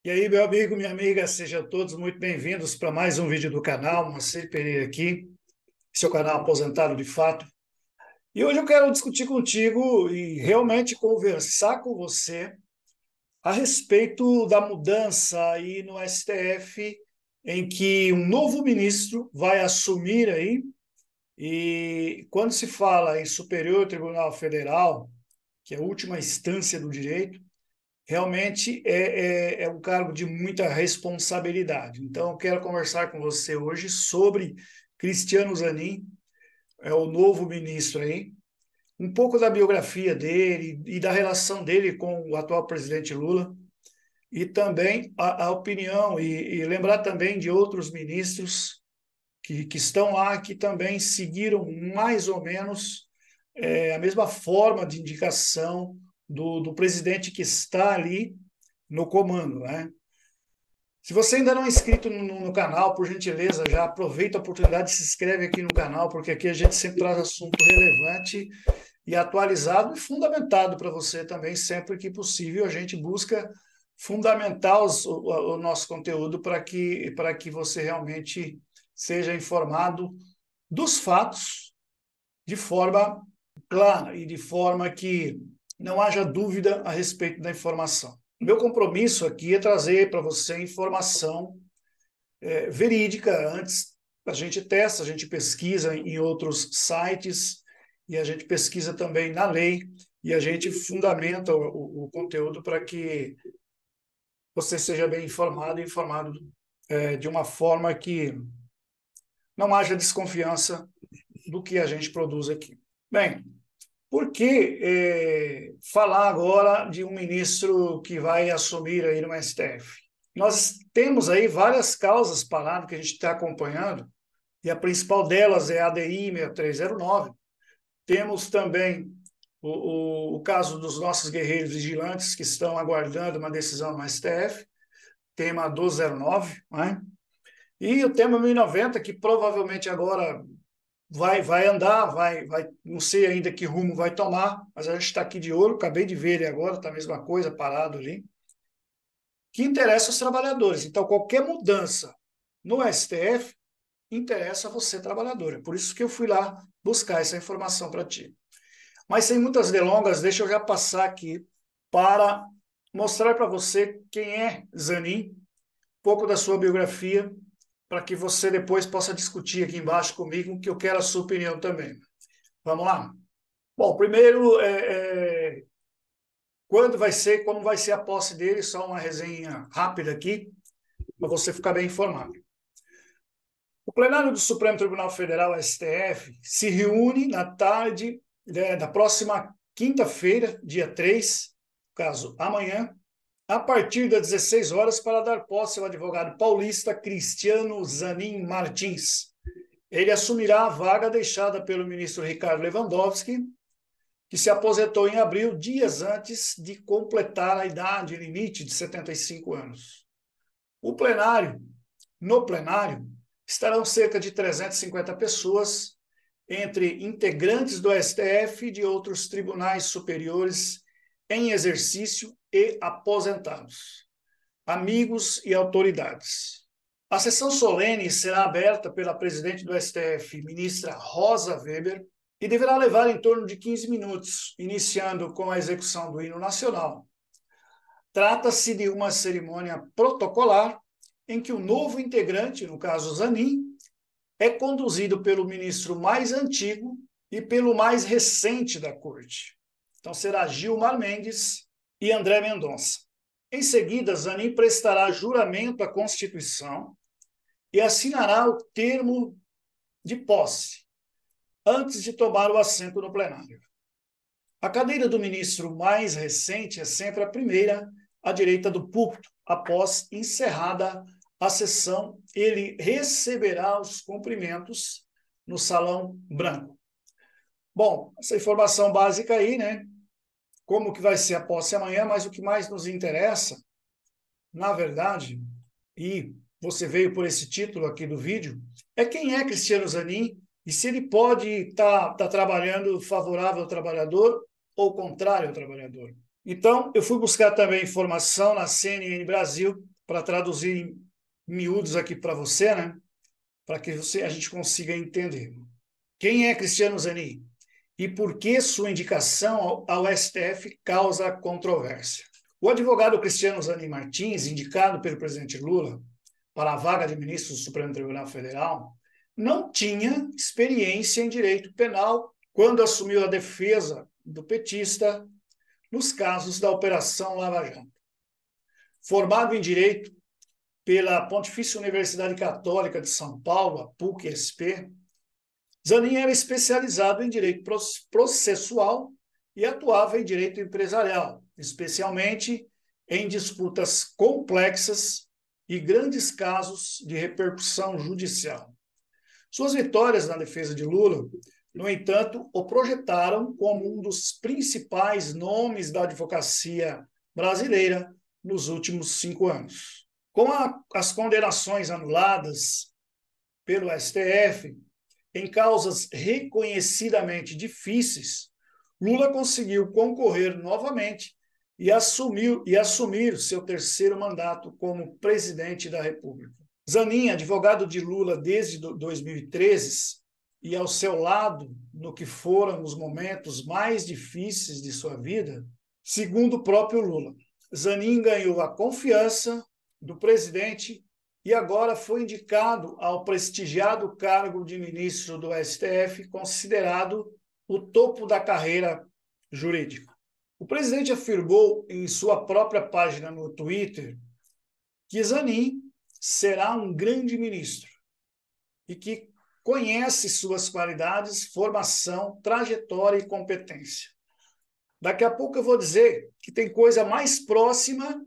E aí, meu amigo, minha amiga, sejam todos muito bem-vindos para mais um vídeo do canal. Moacir Pereira aqui, seu canal Aposentado de Fato. E hoje eu quero discutir contigo e realmente conversar com você a respeito da mudança aí no STF, em que um novo ministro vai assumir aí. E quando se fala em Superior Tribunal Federal, que é a última instância do direito, realmente é um cargo de muita responsabilidade. Então, eu quero conversar com você hoje sobre Cristiano Zanin, é o novo ministro aí, um pouco da biografia dele e da relação dele com o atual presidente Lula, e também a opinião, e lembrar também de outros ministros que estão lá, que também seguiram mais ou menos a mesma forma de indicação do presidente que está ali no comando, né? Se você ainda não é inscrito no canal, por gentileza, já aproveita a oportunidade e se inscreve aqui no canal, porque aqui a gente sempre traz assunto relevante e atualizado e fundamentado para você também, sempre que possível. A gente busca fundamentar o nosso conteúdo para que você realmente seja informado dos fatos de forma clara e de forma que não haja dúvida a respeito da informação. Meu compromisso aqui é trazer para você informação verídica. Antes a gente testa, a gente pesquisa em outros sites e a gente pesquisa também na lei e a gente fundamenta o conteúdo para que você seja bem informado e informado de uma forma que não haja desconfiança do que a gente produz aqui. Bem, por que falar agora de um ministro que vai assumir aí no STF? Nós temos aí várias causas paradas que a gente está acompanhando, e a principal delas é a ADI 6309. Temos também o caso dos nossos guerreiros vigilantes que estão aguardando uma decisão no STF, tema 1209, né? E o tema 1090, que provavelmente agora vai andar, não sei ainda que rumo vai tomar, mas a gente está aqui de olho, acabei de ver ele agora, está a mesma coisa, parado ali, que interessa aos trabalhadores. Então, qualquer mudança no STF interessa a você, trabalhador. É por isso que eu fui lá buscar essa informação para ti. Mas sem muitas delongas, deixa eu já passar aqui para mostrar para você quem é Zanin, um pouco da sua biografia, para que você depois possa discutir aqui embaixo comigo, que eu quero a sua opinião também. Vamos lá? Bom, primeiro, quando vai ser, como vai ser a posse dele, só uma resenha rápida aqui, para você ficar bem informado. O plenário do Supremo Tribunal Federal, STF, se reúne na tarde da próxima quinta-feira, dia 3, caso amanhã, a partir das 16 horas, para dar posse ao advogado paulista Cristiano Zanin Martins. Ele assumirá a vaga deixada pelo ministro Ricardo Lewandowski, que se aposentou em abril, dias antes de completar a idade limite de 75 anos. No plenário, estarão cerca de 350 pessoas, entre integrantes do STF e de outros tribunais superiores em exercício e aposentados, amigos e autoridades. A sessão solene será aberta pela presidente do STF, ministra Rosa Weber, e deverá levar em torno de 15 minutos, iniciando com a execução do hino nacional. Trata-se de uma cerimônia protocolar em que o novo integrante, no caso Zanin, é conduzido pelo ministro mais antigo e pelo mais recente da corte. Então será Gilmar Mendes e André Mendonça. Em seguida, Zanin prestará juramento à Constituição e assinará o termo de posse, antes de tomar o assento no plenário. A cadeira do ministro mais recente é sempre a primeira à direita do púlpito. Após encerrada a sessão, ele receberá os cumprimentos no Salão Branco. Bom, essa informação básica aí, né? Como que vai ser a posse amanhã, mas o que mais nos interessa, na verdade, e você veio por esse título aqui do vídeo, é quem é Cristiano Zanin e se ele pode estar trabalhando favorável ao trabalhador ou contrário ao trabalhador. Então, eu fui buscar também informação na CNN Brasil para traduzir em miúdos aqui para você, né? Para que a gente consiga entender. Quem é Cristiano Zanin? E por que sua indicação ao STF causa controvérsia? O advogado Cristiano Zanin Martins, indicado pelo presidente Lula para a vaga de ministro do Supremo Tribunal Federal, não tinha experiência em direito penal quando assumiu a defesa do petista nos casos da Operação Lava Jato. Formado em Direito pela Pontifícia Universidade Católica de São Paulo, a PUC-SP, Zanin era especializado em direito processual e atuava em direito empresarial, especialmente em disputas complexas e grandes casos de repercussão judicial. Suas vitórias na defesa de Lula, no entanto, o projetaram como um dos principais nomes da advocacia brasileira nos últimos 5 anos. Com as condenações anuladas pelo STF em causas reconhecidamente difíceis, Lula conseguiu concorrer novamente e assumir seu terceiro mandato como presidente da República. Zanin, advogado de Lula desde 2013 e ao seu lado no que foram os momentos mais difíceis de sua vida, segundo o próprio Lula, Zanin ganhou a confiança do presidente e agora foi indicado ao prestigiado cargo de ministro do STF, considerado o topo da carreira jurídica. O presidente afirmou em sua própria página no Twitter que Zanin será um grande ministro e que conhece suas qualidades, formação, trajetória e competência. Daqui a pouco eu vou dizer que tem coisa mais próxima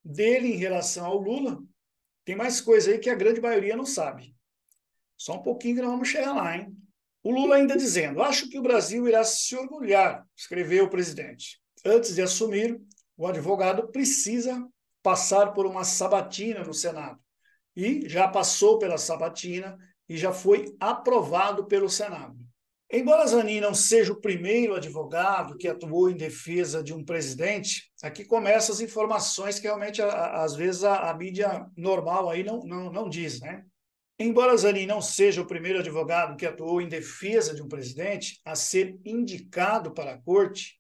dele em relação ao Lula. Tem mais coisa aí que a grande maioria não sabe. Só um pouquinho que nós vamos chegar lá, hein? O Lula ainda dizendo: acho que o Brasil irá se orgulhar, escreveu o presidente. Antes de assumir, o advogado precisa passar por uma sabatina no Senado. E já passou pela sabatina e já foi aprovado pelo Senado. Embora Zanin não seja o primeiro advogado que atuou em defesa de um presidente, aqui começam as informações que realmente, às vezes, a mídia normal aí não diz, né? Embora Zanin não seja o primeiro advogado que atuou em defesa de um presidente a ser indicado para a corte,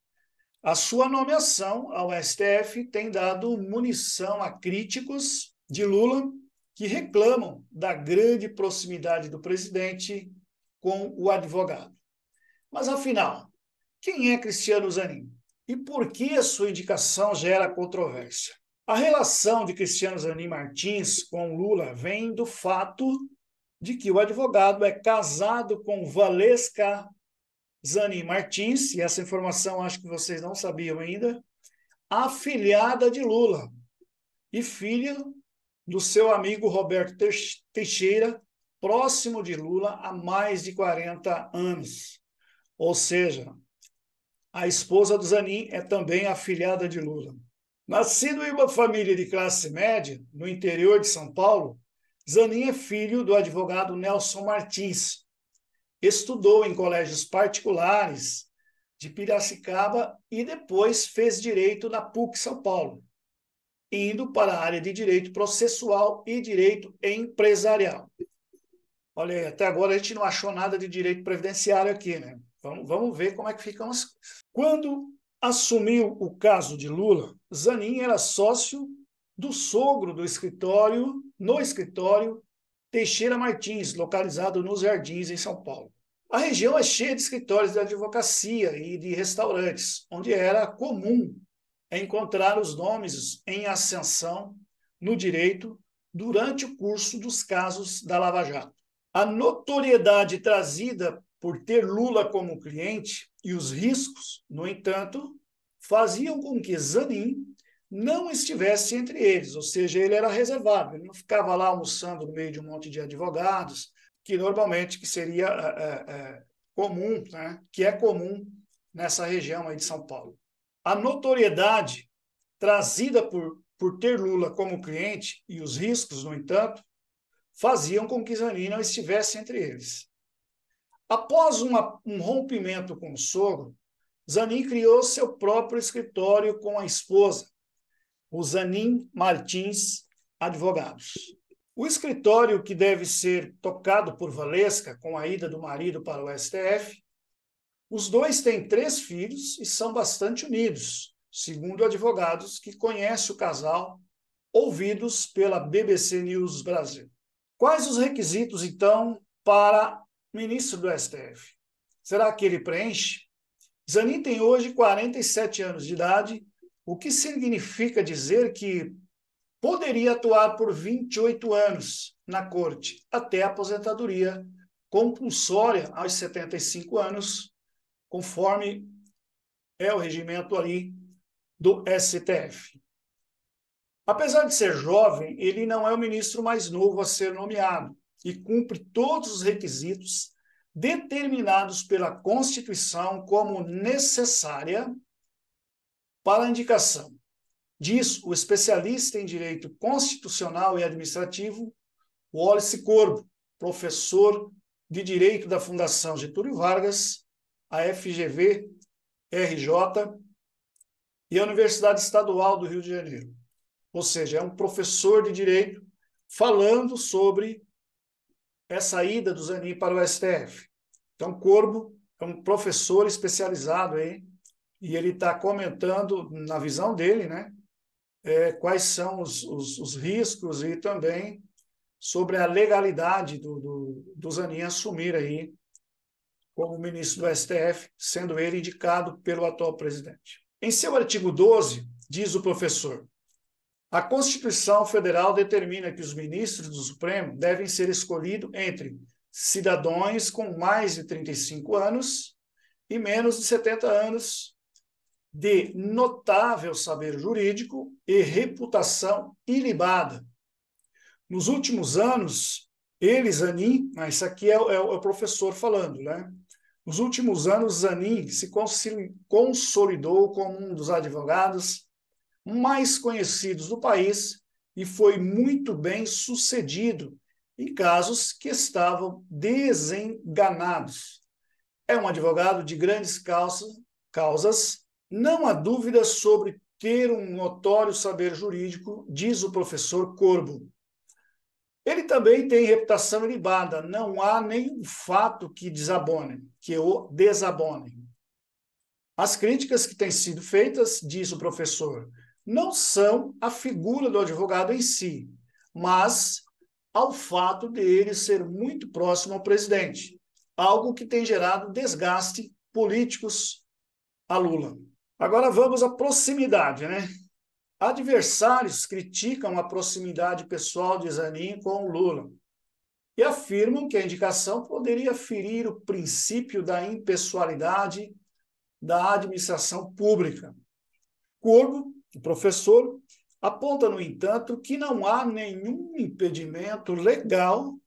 a sua nomeação ao STF tem dado munição a críticos de Lula que reclamam da grande proximidade do presidente com o advogado. Mas, afinal, quem é Cristiano Zanin? E por que a sua indicação gera controvérsia? A relação de Cristiano Zanin Martins com Lula vem do fato de que o advogado é casado com Valesca Zanin Martins, e essa informação acho que vocês não sabiam ainda, afilhada de Lula e filha do seu amigo Roberto Teixeira, próximo de Lula há mais de 40 anos. Ou seja, a esposa do Zanin é também afilhada de Lula. Nascido em uma família de classe média, no interior de São Paulo, Zanin é filho do advogado Nelson Martins. Estudou em colégios particulares de Piracicaba e depois fez direito na PUC São Paulo, indo para a área de direito processual e direito empresarial. Olha aí, até agora a gente não achou nada de direito previdenciário aqui, né? Vamos ver como é que ficam as coisas. Quando assumiu o caso de Lula, Zanin era sócio do sogro no escritório Teixeira Martins, localizado nos Jardins, em São Paulo. A região é cheia de escritórios de advocacia e de restaurantes, onde era comum encontrar os nomes em ascensão no direito durante o curso dos casos da Lava Jato. A notoriedade trazida por ter Lula como cliente e os riscos, no entanto, faziam com que Zanin não estivesse entre eles, ou seja, ele era reservado, ele não ficava lá almoçando no meio de um monte de advogados, que normalmente que seria comum, né? Que é comum nessa região aí de São Paulo. A notoriedade trazida por ter Lula como cliente e os riscos, no entanto, faziam com que Zanin não estivesse entre eles. Após um rompimento com o sogro, Zanin criou seu próprio escritório com a esposa, o Zanin Martins advogados. O escritório que deve ser tocado por Valesca com a ida do marido para o STF, os dois têm 3 filhos e são bastante unidos, segundo advogados que conhecem o casal, ouvidos pela BBC News Brasil. Quais os requisitos, então, para ministro do STF? Será que ele preenche? Zanin tem hoje 47 anos de idade, o que significa dizer que poderia atuar por 28 anos na corte, até a aposentadoria compulsória aos 75 anos, conforme é o regimento ali do STF. Apesar de ser jovem, ele não é o ministro mais novo a ser nomeado e cumpre todos os requisitos determinados pela Constituição como necessária para a indicação. Diz o especialista em direito constitucional e administrativo, Wallace Corbo, professor de Direito da Fundação Getúlio Vargas, a FGV, RJ e a Universidade Estadual do Rio de Janeiro. Ou seja, é um professor de direito falando sobre essa ida do Zanin para o STF. Então, Corbo é um professor especializado aí, e ele está comentando, na visão dele, né, quais são os riscos e também sobre a legalidade do Zanin assumir aí como ministro do STF, sendo ele indicado pelo atual presidente. Em seu artigo 12, diz o professor: a Constituição Federal determina que os ministros do Supremo devem ser escolhidos entre cidadãos com mais de 35 anos e menos de 70 anos, de notável saber jurídico e reputação ilibada. Nos últimos anos, Zanin, isso aqui é o professor falando, né? Nos últimos anos, Zanin se consolidou como um dos advogados mais conhecidos do país e foi muito bem sucedido em casos que estavam desenganados. É um advogado de grandes causas, não há dúvida sobre ter um notório saber jurídico, diz o professor Corbo. Ele também tem reputação ilibada, não há nenhum fato que o desabone. As críticas que têm sido feitas, diz o professor, não são à figura do advogado em si, mas ao fato de ele ser muito próximo ao presidente, algo que tem gerado desgaste políticos a Lula. Agora vamos à proximidade, né? Adversários criticam a proximidade pessoal de Zanin com o Lula e afirmam que a indicação poderia ferir o princípio da impessoalidade da administração pública. Corbo, o professor, aponta, no entanto, que não há nenhum impedimento legal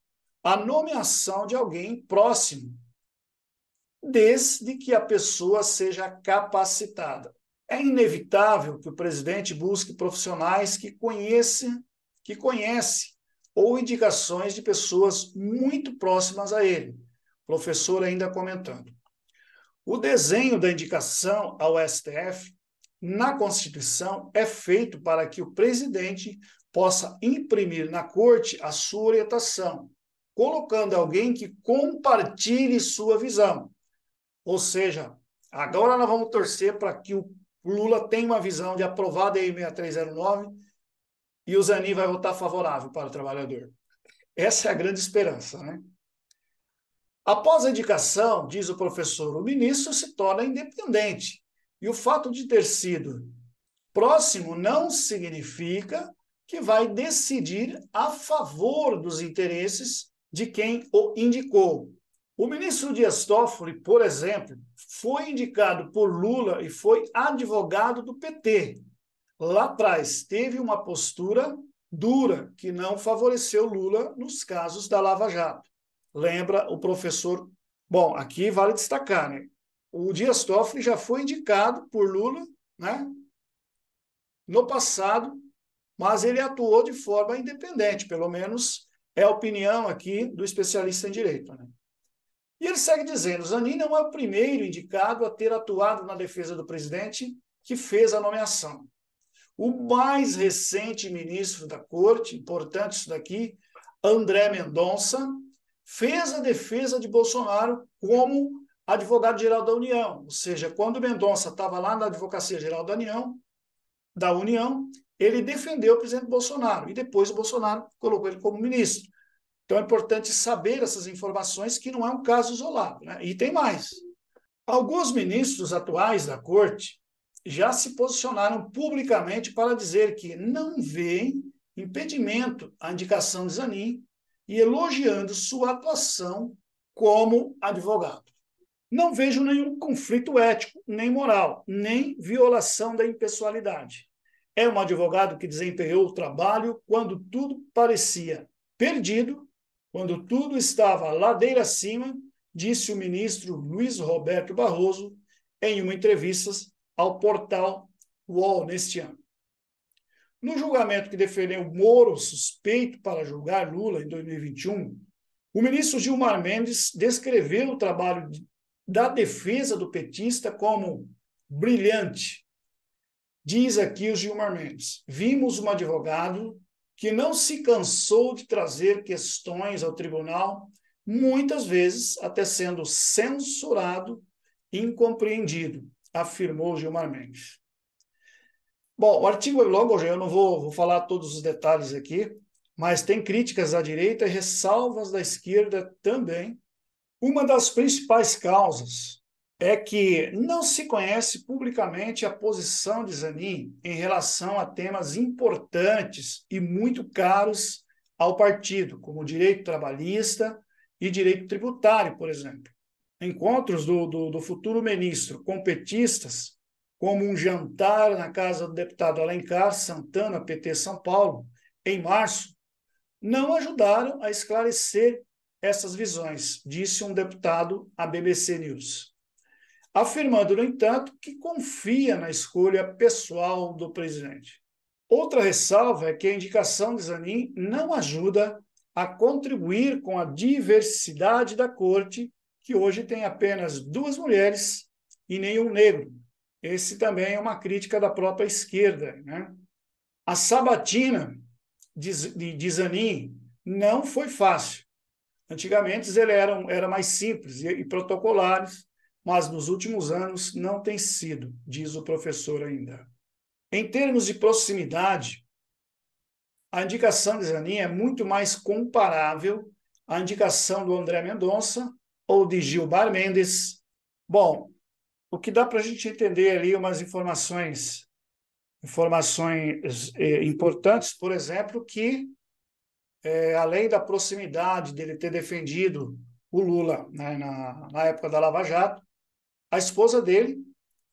à nomeação de alguém próximo, desde que a pessoa seja capacitada. É inevitável que o presidente busque profissionais que conhece ou indicações de pessoas muito próximas a ele. O professor ainda comentando. O desenho da indicação ao STF na Constituição é feito para que o presidente possa imprimir na corte a sua orientação, colocando alguém que compartilhe sua visão. Ou seja, agora nós vamos torcer para que o Lula tenha uma visão de aprovar a DI 6309 e o Zanin vai votar favorável para o trabalhador. Essa é a grande esperança, né? Após a indicação, diz o professor, o ministro se torna independente. E o fato de ter sido próximo não significa que vai decidir a favor dos interesses de quem o indicou. O ministro Dias Toffoli, por exemplo, foi indicado por Lula e foi advogado do PT. Lá atrás, teve uma postura dura que não favoreceu Lula nos casos da Lava Jato. Lembra o professor? Bom, aqui vale destacar, né? O Dias Toffoli já foi indicado por Lula, né, no passado, mas ele atuou de forma independente, pelo menos é a opinião aqui do especialista em direito, né? E ele segue dizendo, Zanin não é o primeiro indicado a ter atuado na defesa do presidente que fez a nomeação. O mais recente ministro da Corte, importante isso daqui, André Mendonça, fez a defesa de Bolsonaro como advogado-geral da União. Ou seja, quando Mendonça estava lá na Advocacia Geral da União, ele defendeu o presidente Bolsonaro e depois o Bolsonaro colocou ele como ministro. Então é importante saber essas informações, que não é um caso isolado, né? E tem mais. Alguns ministros atuais da Corte já se posicionaram publicamente para dizer que não veem impedimento à indicação de Zanin e elogiando sua atuação como advogado. Não vejo nenhum conflito ético, nem moral, nem violação da impessoalidade. É um advogado que desempenhou o trabalho quando tudo parecia perdido, quando tudo estava ladeira acima, disse o ministro Luiz Roberto Barroso em uma entrevista ao portal UOL neste ano. No julgamento que defendeu Moro suspeito para julgar Lula em 2021, o ministro Gilmar Mendes descreveu o trabalho da defesa do petista como brilhante. Diz aqui o Gilmar Mendes: vimos um advogado que não se cansou de trazer questões ao tribunal, muitas vezes até sendo censurado e incompreendido, afirmou Gilmar Mendes. Bom, o artigo é longo, eu não vou falar todos os detalhes aqui, mas tem críticas à direita e ressalvas da esquerda também. Uma das principais causas é que não se conhece publicamente a posição de Zanin em relação a temas importantes e muito caros ao partido, como o direito trabalhista e direito tributário, por exemplo. Encontros do futuro ministro com petistas, como um jantar na casa do deputado Alencar Santana, PT São Paulo, em março, não ajudaram a esclarecer essas visões, disse um deputado à BBC News, afirmando, no entanto, que confia na escolha pessoal do presidente. Outra ressalva é que a indicação de Zanin não ajuda a contribuir com a diversidade da corte, que hoje tem apenas 2 mulheres e nenhum negro. Esse também é uma crítica da própria esquerda, né? A sabatina de Zanin não foi fácil. Antigamente eles eram mais simples e protocolares, mas nos últimos anos não tem sido, diz o professor ainda. Em termos de proximidade, a indicação de Zanin é muito mais comparável à indicação do André Mendonça ou de Gilmar Mendes. Bom, o que dá para a gente entender ali umas informações importantes, por exemplo, que além da proximidade dele ter defendido o Lula, né, na época da Lava Jato, a esposa dele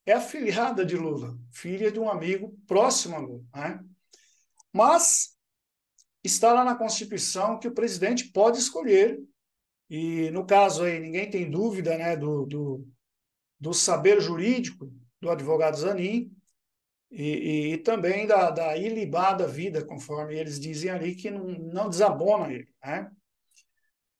é afilhada de Lula, filha de um amigo próximo a Lula, né? Mas está lá na Constituição que o presidente pode escolher, e no caso aí ninguém tem dúvida, né, do saber jurídico do advogado Zanin, e também da ilibada vida, conforme eles dizem ali, que não desabona ele, né?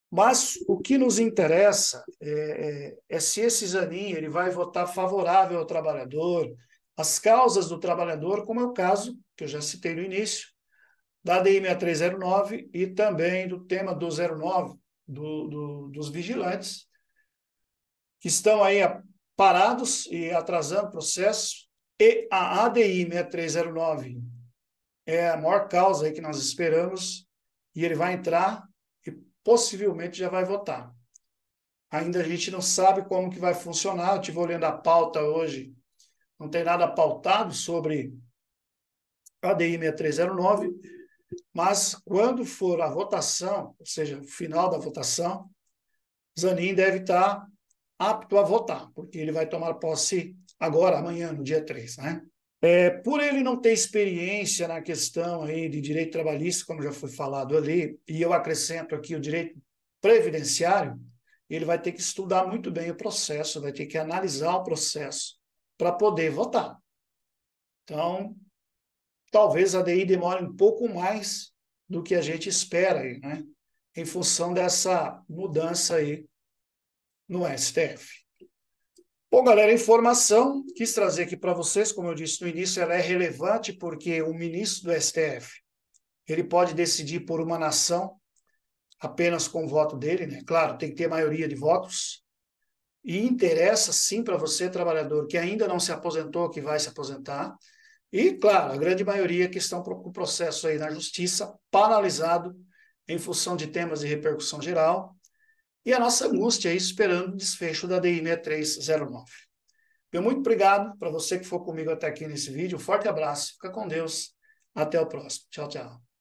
Mas o que nos interessa é se esse Zanin ele vai votar favorável ao trabalhador, as causas do trabalhador, como é o caso que eu já citei no início, da ADI 6309 e também do tema do 09, dos vigilantes, que estão aí parados e atrasando processos, e a ADI 6309 é a maior causa aí que nós esperamos, e ele vai entrar e possivelmente já vai votar. Ainda a gente não sabe como que vai funcionar, eu estive olhando a pauta hoje, não tem nada pautado sobre a ADI 6309, mas quando for a votação, ou seja, o final da votação, Zanin deve estar apto a votar, porque ele vai tomar posse agora, amanhã, no dia 3, né? Por ele não ter experiência na questão aí de direito trabalhista, como já foi falado ali, e eu acrescento aqui o direito previdenciário, ele vai ter que estudar muito bem o processo, vai ter que analisar o processo para poder votar. Então, talvez a ADI demore um pouco mais do que a gente espera aí, né? Em função dessa mudança aí no STF. Bom, galera, a informação quis trazer aqui para vocês, como eu disse no início, ela é relevante porque o ministro do STF, ele pode decidir por uma nação apenas com o voto dele, né? Claro, tem que ter maioria de votos. E interessa sim para você, trabalhador, que ainda não se aposentou, que vai se aposentar. E, claro, a grande maioria que estão com o processo aí na justiça, paralisado em função de temas de repercussão geral. E a nossa angústia aí esperando o desfecho da DI 6309. Meu muito obrigado para você que for comigo até aqui nesse vídeo. Um forte abraço. Fica com Deus. Até o próximo. Tchau, tchau.